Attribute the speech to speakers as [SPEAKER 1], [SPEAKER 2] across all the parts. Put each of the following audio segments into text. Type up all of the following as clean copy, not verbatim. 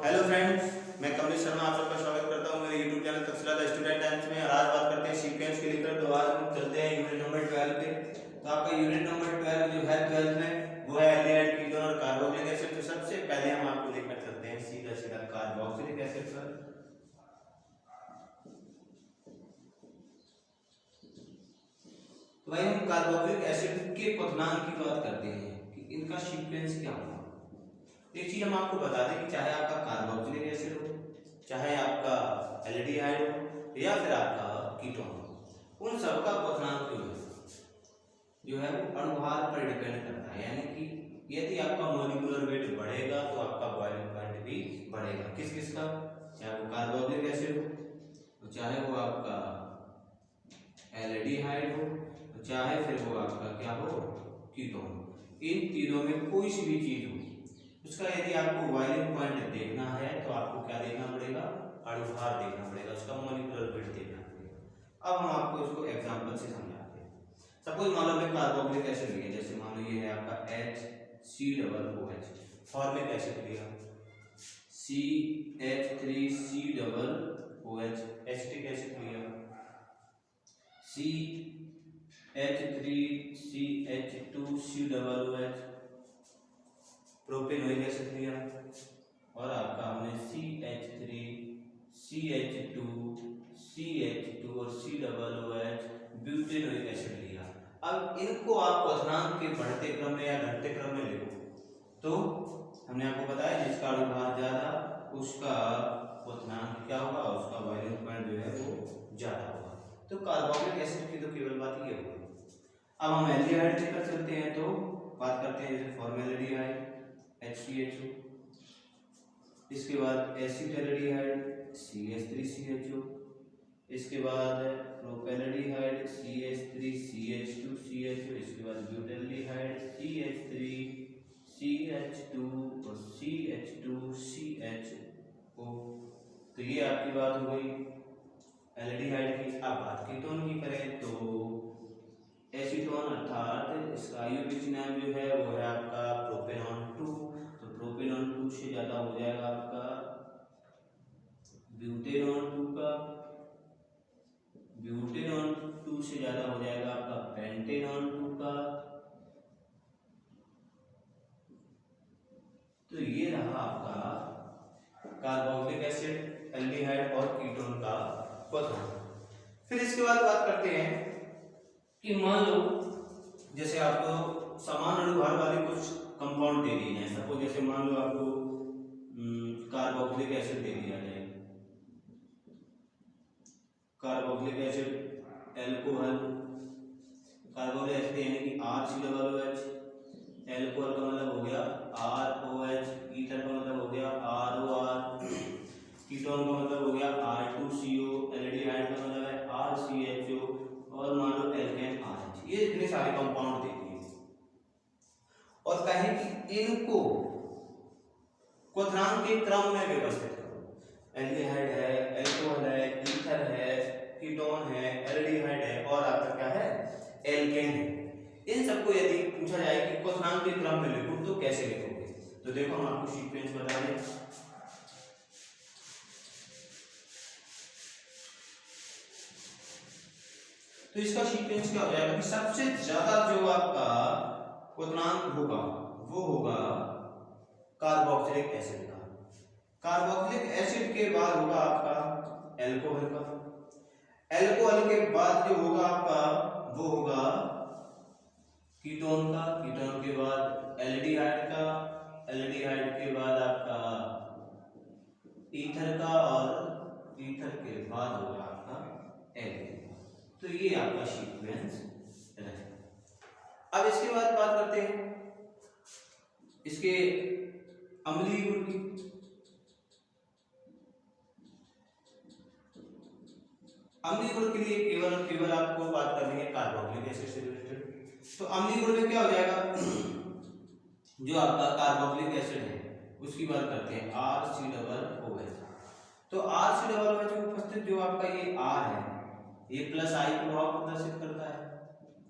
[SPEAKER 1] Hello friends, मैं कमलेश शर्मा आप सबका स्वागत करता हूं मेरे YouTube channel Takshashila the student times में। और आज बात करते हैं सीक्वेंस के लेकर। तो आज हम चलते हैं यूनिट नंबर 12 पे। तो आपका यूनिट नंबर 12 जो है 12th में वो है एल्डिहाइड, कीटोन और कार्बोक्सिलिक एसिड। तो सबसे पहले हम आपको लेकर चलते हैं सीधा सीधा कार्बोक्सिलिक एसिड पर। तो भाई हम कार्बोक्सिलिक एसिड के क्वथनांक की बात करते हैं कि इनका सीक्वेंस क्या होगा। एक चीज हम आपको बता दें कि चाहे आपका कार्बोक्सिलिक एसिड हो, चाहे आपका एल्डिहाइड हो या फिर आपका कीटोन हो, उन सब का क्वथनांक जो है वो अणुभार पर डिपेंड करता है। यानी कि यदि आपका मॉलिक्यूलर वेट बढ़ेगा तो आपका बॉइलिंग पॉइंट भी बढ़ेगा। किस किस का? चाहे वो कार्बोक्सिलिक एसिड हो, चाहे वो आपका एल्डिहाइड हो, चाहे फिर वो आपका क्या हो, कीटोन हो। इन तीनों में कोई सी भी चीज हो, उसका यदि आपको बॉइलिंग पॉइंट देखना है तो आपको क्या देखना पड़ेगा? अणुभार देखना पड़ेगा, उसका मॉलिक्यूलर वेट देखना पड़ेगा। अब हम आपको इसको एग्जांपल से समझाते हैं। सपोज मान लो मैं कार्बोक्सिलिक एसिड लिया, जैसे मान लो ये है आपका HCOOH, फॉर्मिक एसिड लिया CH3COOH, एसिटिक एसिड लिया CH3CH2COOH, प्रोपेनोइक एसिड लिया, और आपका हमने CH3CH2CH2 और COOH ब्यूटेनोइक एसिड लिया। अब इनको आप क्वथनांक के बढ़ते क्रम में या घटते क्रम में लिखो तो हमने आपको बताया जिसका अणुभार ज्यादा उसका क्वथनांक क्या होगा, उसका बॉइलिंग पॉइंट जो है वो ज्यादा होगा। तो कार्बोक्सिलिक एसिड की तो केवल बात ये होगी। अब हम एल्डिहाइड लेकर चलते हैं तो बात करते हैं जैसे फॉर्मेल्डिहाइड HCHO, इसके बाद एसिटाल्डिहाइड CH3CHO, इसके बाद प्रोपेल्डिहाइड CH3CH2CHO, इसके बाद ब्यूटाल्डिहाइड CH3CH2 और CH2CHO। तो ये आपकी बात हो गई एल्डिहाइड की। अब बात कीटोन की करें तो एसीटोन अर्थात इसका आयोगिक नाम जो है वो है आपका प्रोपेनॉन 2। तो प्रोपेनॉन 2 से ज्यादा हो जाएगा आपका ब्यूटेनॉन 2 का, ब्यूटेनॉन 2 से ज्यादा हो जाएगा आपका पेंटेनॉन 2 का। तो ये रहा आपका कार्बोक्सिलिक एसिड, एल्डिहाइड और कीटोन का क्वथनांक। फिर इसके बाद बात करते हैं कि मान लो जैसे आपको समान अणुभार वाले कुछ कंपाउंड दे दिए जाए। सपोज जैसे मान लो आपको कार्बोक्सिलिक एसिड दे दिया जाए, carboxylic acid alcohol, carboxylic acid यानी कि RCOOH, एल्कोहल का मतलब हो गया ROH, ईथर का मतलब हो गया ROR, कीटोन का मतलब हो गया R2CO, एल्डिहाइड का मतलब है RCHO, और मान लो एल्केन RH। ये इतने सारे कंपाउंड देखिए और कहें कि इनको क्वथनांक के क्रम में व्यवस्थित करो। एल्डिहाइड है, एल्कोहल है, ईथर है, कीटोन है, एल्डिहाइड है और आपका क्या है, एल्केन है। इन सबको यदि पूछा जाए कि क्वथनांक के क्रम में लिखो तो कैसे लिखोगे? तो देखो हम आपको सीक्वेंस बता दें। तो इसका सीक्वेंस क्या हो जाएगा कि सबसे ज्यादा जो आपका क्वथनांक होगा वो होगा कार्बोक्सिलिक एसिड का। कार्बोक्सिलिक एसिड के बाद होगा आपका एल्कोहल का, एल्कोहल के बाद जो होगा आपका वो होगा कीटोन का, कीटोन के बाद एल्डिहाइड का, एल्डिहाइड के बाद आपका ईथर का, और ईथर के बाद होगा आपका एल्केन। तो ये आपका सीक्वेंस रहेगा। अब इसके बाद बात करते हैं इसके अम्लीय गुण की। अम्लीय गुण के लिए केवल आपको बात करनी है कार्बोक्सिलिक एसिड से रिलेटेड। तो अम्लीय गुण में क्या हो जाएगा, जो आपका कार्बोक्सिलिक एसिड है उसकी बात करते हैं RCOOH। तो RCOOH में उपस्थित जो आपका ये R है ये प्लस आई प्रभाव प्रदर्शित करता है,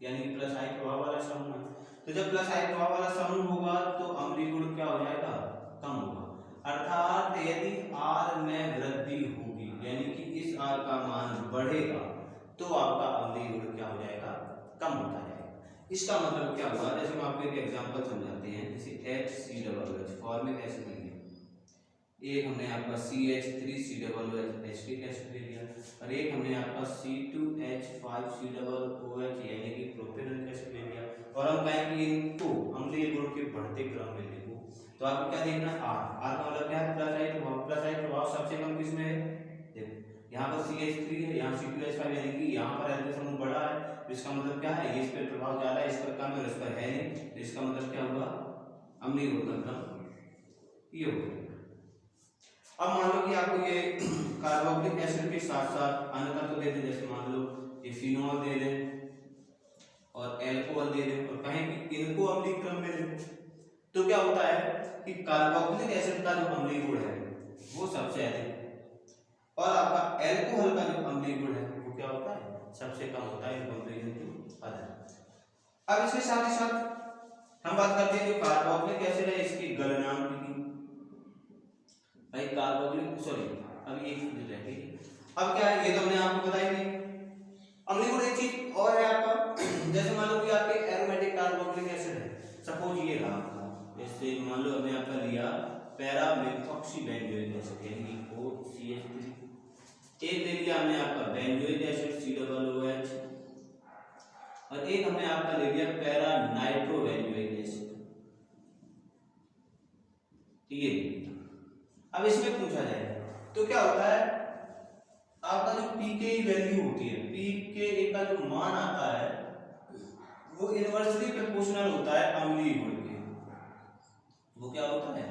[SPEAKER 1] यानी कि प्लस आई प्रभाव वाला समूह है। तो जब प्लस आई प्रभाव वाला समूह होगा तो अम्लीय गुण क्या हो जाएगा, कम होगा। अर्थात यदि बढ़ेगा तो आपका अम्लीय गुण क्या हो जाएगा, कम होता जाएगा। इसका मतलब क्या हुआ, जैसे हम आपको एक एग्जांपल समझाते हैं, जैसे HCOOH फॉर्मिक एसिड ले लिया, एक हमने आपका CH3COOH एसिटिक एसिड ले लिया, और एक हमने आपका C2H5COOH यानी कि प्रोपेनॉइक एसिड ले लिया, और हम कहेंगे इनको अम्लीय गुण के बढ़ते क्रम में लिखो, तो आपको क्या देखना है, R का मतलब क्या है, प्लस आई प्रभाव। प्लस आई प्रभाव सबसे कम किसमें है, देखो यहाँ पर CH3 है, यहाँ C2H5 यानी कि यहाँ पर एल्किल समूह बड़ा है, तो इसका मतलब क्या है, इस पर प्रभाव ज्यादा है, इस पर कम है और इस पर है नहीं, तो इसका मतलब क्या हुआ, अम्लीय गुण का क्रम ये हो गया। अब मान लो कि आपको ये कार्बोक्सिलिक एसिड के साथ साथ अन्य तत्व दे दें, जैसे मान लो ये फिनॉल दे दें और एल्कोहल दे दें और कहें कि इनको अम्लीय क्रम में लें, तो क्या होता है कि कार्बोक्सिलिक एसिड का जो अम्लीय गुण है वो सबसे अधिक, और आपका एल्कोहल का जो अम्लीय गुण है वो क्या होता है, सबसे कम होता है, कंपैरिजन टू अदर। अब इसके साथ ही साथ हम बात करते हैं जो कार्बोक्सिलिक एसिड है, इसकी गलनांक की भाई कार्बोक्सिलिक, सॉरी अब एक चीज रह गई, अब क्या है ये तो हमने आपको बताई नहीं। अम्लीय गुण एक चीज और है आपका, जैसे मान लो कि आपके एरोमेटिक कार्बोक्सिलिक एसिड है, सपोज ये रहा आपका, जैसे मान लो हमने आपका लिया पैरा मेथॉक्सी बेंजोइक एसिड यानी कि OCH3, एक ले लिया हमने आपका बेंजोइक एसिड COOH, और एक हमने आपका ले लिया पैरा नाइट्रो बेंजोइक एसिड, ये। अब इसमें पूछा जाए तो क्या होता है, आपका जो pKa वैल्यू होती है, pKa का जो मान आता है वो इनवर्सली प्रोपोर्शनल होता है अम्लीय गुण के, वो क्या होता है,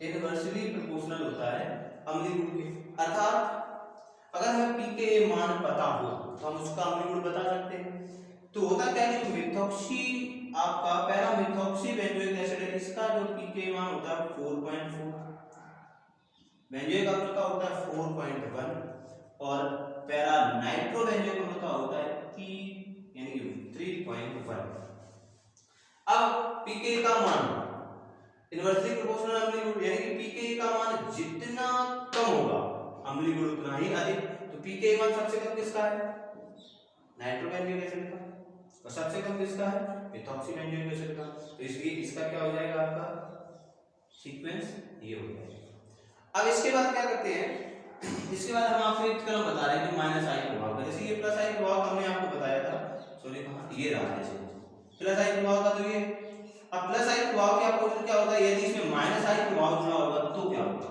[SPEAKER 1] इनवर्सली प्रोपोर्शनल होता है अम्लीय गुण के। अर्थात अगर हमें pKa मान पता हो तो हम उसका अम्लीय गुण बता सकते हैं। तो होता क्या है, मेथॉक्सी आपका पैरा मेथॉक्सी बेंजोइक एसिड है, इसका जो pKa मान होता है 4.4, बेंजोइक अम्ल का होता है 4.1, और पैरा नाइट्रो बेंजोइक अम्ल का होता है P यानी कि 3.1। अब pKa का मान इनवर्सली प्रोपोर्शनल अम्लीय गुण यानी कि pKa का मान जितना कम होगा अम्लीय गुण उतना ही अधिक, तो pKa मान सबसे कम किसका है, नाइट्रो बेंजोइक एसिड का, और सबसे कम किसका है, मेथॉक्सी बेंजोइक एसिड का, तो इसलिए इसका क्या हो जाएगा, आपका सीक्वेंस ये हो जाएगा। अब इसके बाद क्या करते हैं, इसके बाद हम आपको एक क्रम बता रहे हैं कि माइनस आई प्रभाव का, जैसे ये प्लस आई प्रभाव हमने आपको बताया था, सॉरी कहां, ये रहा है प्लस आई प्रभाव का, तो ये अब प्लस आई प्रभाव के आपको क्या होता है, यदि इसमें माइनस आई प्रभाव जुड़ा होगा तो क्या होगा,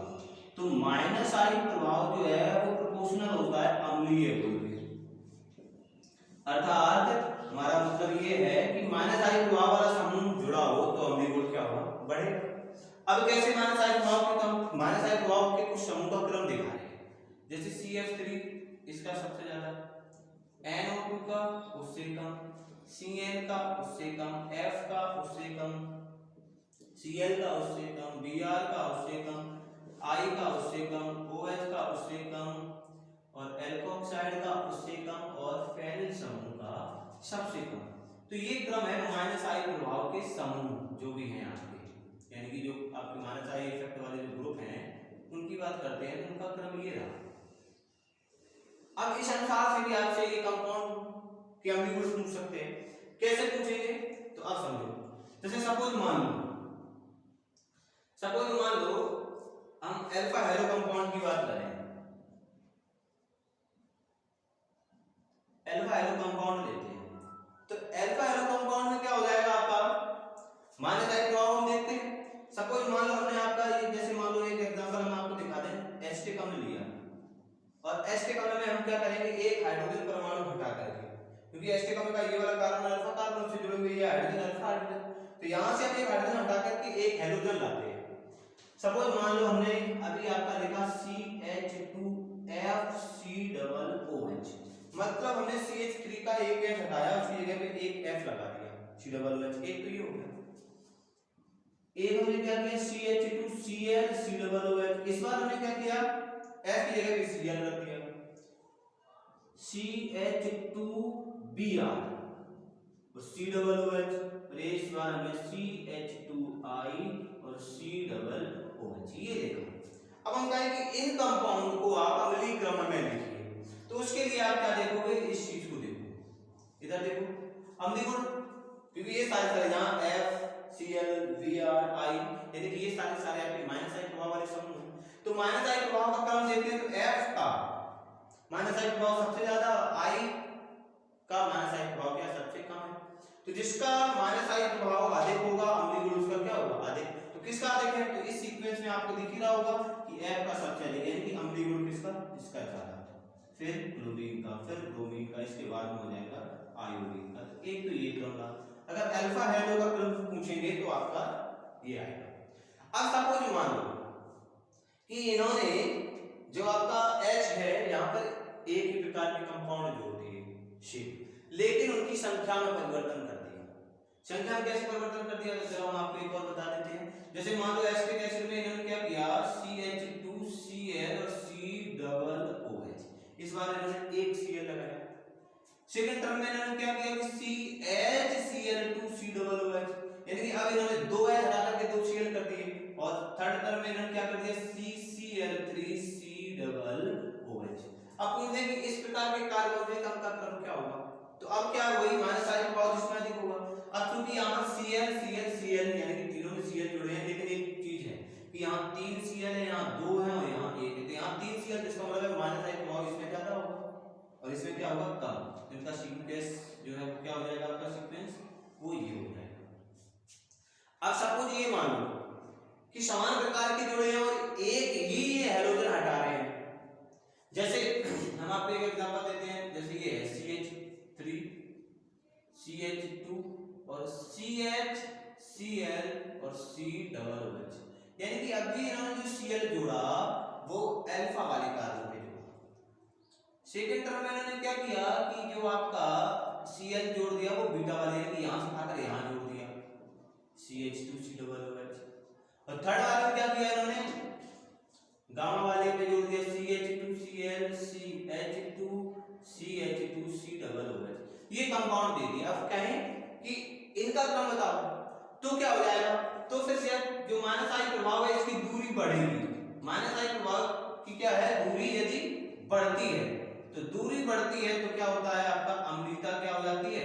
[SPEAKER 1] तो माइनस आई प्रभाव जो है वो प्रोपोर्शनल होता है अम्लीय गुण के। अर्थात हमारा मतलब ये है कि माइनस आई प्रभाव वाला समूह जुड़ा हो तो अम्लीय गुण क्या होगा, बढ़ेगा। अब कैसे माइनस आई प्रभाव के कुछ समूह का क्रम दिखा रहे हैं, जैसे CF3 इसका सबसे ज्यादा, NO2 का उससे कम, Cn का उससे कम, F का उससे कम, Cl का उससे कम, Br का उससे कम, I का उससे कम, OH का उससे कम, और एल्कोक्साइड का उससे कम, और फेनिल समूह का सबसे कम। तो ये क्रम है माइनस आई प्रभाव के समूह जो भी हैं आपके, यानी कि जो आपके माइनस आई इफेक्ट वाले जो ग्रुप हैं उनकी बात करते हैं, तो उनका क्रम ये रहा। अब इस अनुसार से भी आपसे ये कंपाउंड के अम्लीय गुण पूछ सकते हैं, कैसे पूछेंगे तो आप समझो, जैसे सपोज मान लो हम अल्फा हेलो कंपाउंड की बात करें, अल्फा हेलो कंपाउंड लेते हैं, तो अल्फा हेलो कंपाउंड में क्या हो जाएगा आपका, माइनस आई प्रभाव हम देखते हैं। सपोज मान लो हमने आपका ये, जैसे मान लो एक एग्जांपल हम आपको दिखा दें, एसिटिक अम्ल लिया, और एसिटिक अम्ल में हम क्या करेंगे, एक हाइड्रोजन परमाणु हटा करके, क्योंकि एसिटिक अम्ल का ये वाला कार्बन अल्फा कार्बन से जुड़े हुए ये हाइड्रोजन अल्फा हाइड्रोजन, तो यहां से हम एक हाइड्रोजन हटा करके एक हैलोजन लाते हैं। सपोज मान लो हमने अभी आपका लिखा CH2FCOOH, मतलब हमने CH3 का एक H हटाया, उसकी जगह पे एक F लगा दिया, COOH, एक तो ये हो गया। एक हमने क्या किया, CH2ClCOOH, इस बार हमने क्या किया, F की जगह पे Cl रख दिया, CH2Br और COOH, और इस बार हमने CH2I और COOH, ये देखो। अब हम कहें कि इन कंपाउंड को आप अम्लीय क्रम में लिखिए, तो तो उसके लिए आप क्या देखोगे, इस चीज को देखो, इधर देखो अम्लीय गुण, क्योंकि ये सारे यहाँ FCl, Br, I यानी कि ये सारे आपके माइनस आई प्रभाव वाले समूह हैं। तो माइनस आई प्रभाव का क्रम देखते हैं तो F का माइनस आई प्रभाव सबसे ज्यादा, I का माइनस आई प्रभाव क्या सबसे कम है। तो जिसका माइनस आई प्रभाव अधिक होगा अम्लीय गुण उसका क्या होगा, अधिक। तो किसका अधिक है, तो इस सीक्वेंस में आपको दिख ही रहा होगा कि F का सबसे अधिक, यानी कि अम्लीय गुण किसका, इसका ज्यादा, फिर क्लोरीन का, फिर ब्रोमीन का, इसके बाद में हो जाएगा आयोडीन का। तो एक तो ये क्रम रहा। अगर अल्फा हेलो का क्रम पूछेंगे तो आपका ये आएगा। अब सपोज मान लो कि इन्होंने जो आपका H है यहाँ पर एक ही प्रकार के कंपाउंड जोड़ दिए शेप, लेकिन उनकी संख्या में परिवर्तन कर दिया। संख्या में कैसे परिवर्तन कर दिया, चलो हम आपको एक और बता देते हैं। जैसे मान लो एसिटिक एसिड में इन्होंने क्या किया, CH2Cl और COOH, इस बार इन्होंने एक Cl लगाया। सेकंड टर्म में इन्होंने क्या किया कि CHCl2COOH, यानी कि अब इन्होंने दो H हटा करके दो Cl कर दिए। और थर्ड टर्म में इन्होंने क्या कर दिया, CCl3COOH। अब पूछते हैं कि इस प्रकार के कार्बोनिक अम्ल का क्रम क्या होगा। तो अब क्या वही माइनस आई प्रभाव जिसमें अधिक होगा। अब चूंकि यहाँ Cl यानी कि तीनों में Cl जुड़े हैं, लेकिन एक चीज है कि यहाँ 3 Cl है, यहाँ 2 है और यहाँ 1 है। तो यहाँ 3 Cl जिसका मतलब है माइनस आई प्रभाव इसमें ज्यादा होगा और इसमें क्या होगा, कम। इनका सीक्वेंस जो है क्या हो जाएगा, आपका सीक्वेंस वो ये हो जाएगा। अब सपोज ये मान लो कि समान प्रकार के जोड़े हैं और एक ही ये हैलोजन हटा रहे हैं। जैसे हम आपको एक एग्जांपल देते हैं, जैसे ये है CH3 CH2 और CHCl और COOH, यानी कि अभी इन्होंने जो Cl जोड़ा वो अल्फा वाले कार्बन पे जोड़ा। सेकेंड टर्म में इन्होंने क्या किया कि जो आपका Cl जोड़ दिया वो बीटा वाले, यानी कि यहां से उठाकर यहां जोड़ दिया CH2COOH। और थर्ड वाले में क्या किया इन्होंने, गामा वाले पे जोड़ दिया CH2Cl CH2CH2COOH, ये कंपाउंड दे दिया। अब कहें कि इनका क्रम बताओ तो क्या हो जाएगा, तो फिर जो माइनस आई प्रभाव है इसकी दूरी बढ़ेगी। माइनस आई प्रभाव की क्या है, दूरी यदि बढ़ती है तो दूरी बढ़ती है तो क्या होता है, आपका अम्लीयता क्या हो जाती है,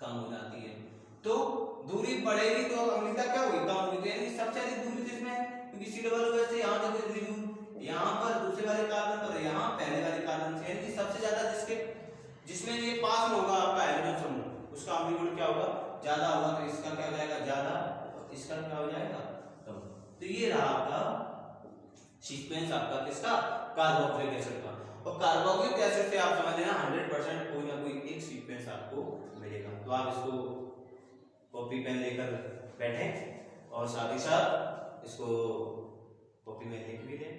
[SPEAKER 1] कम हो जाती है। तो दूरी बढ़ेगी तो अम्लीयता क्या होगी, कम होगी। यानी सबसे अधिक दूरी किसमें है, क्योंकि COOH से यहाँ देखो इतनी दूर, यहाँ पर दूसरे वाले कार्बन पर, यहाँ पहले वाले कार्बन से, यानी कि सबसे ज्यादा जिसमें ये पास में होगा आपका हाइड्रोजन समूह, उसका अम्लीय गुण क्या होगा, ज्यादा होगा। तो इसका क्या हो जाएगा, ज्यादा, और इसका क्या हो जाएगा, कम। तो ये रहा आपका सीक्वेंस आपका किसका, कार्बोक्सिलिक एसिड का। और कार्बोक्सिलिक एसिड से आप समझ लेना 100% कोई ना कोई एक सीक्वेंस आपको मिलेगा। तो आप इसको कॉपी पेन लेकर बैठें और साथ ही साथ इसको कॉपी में लिख भी लें।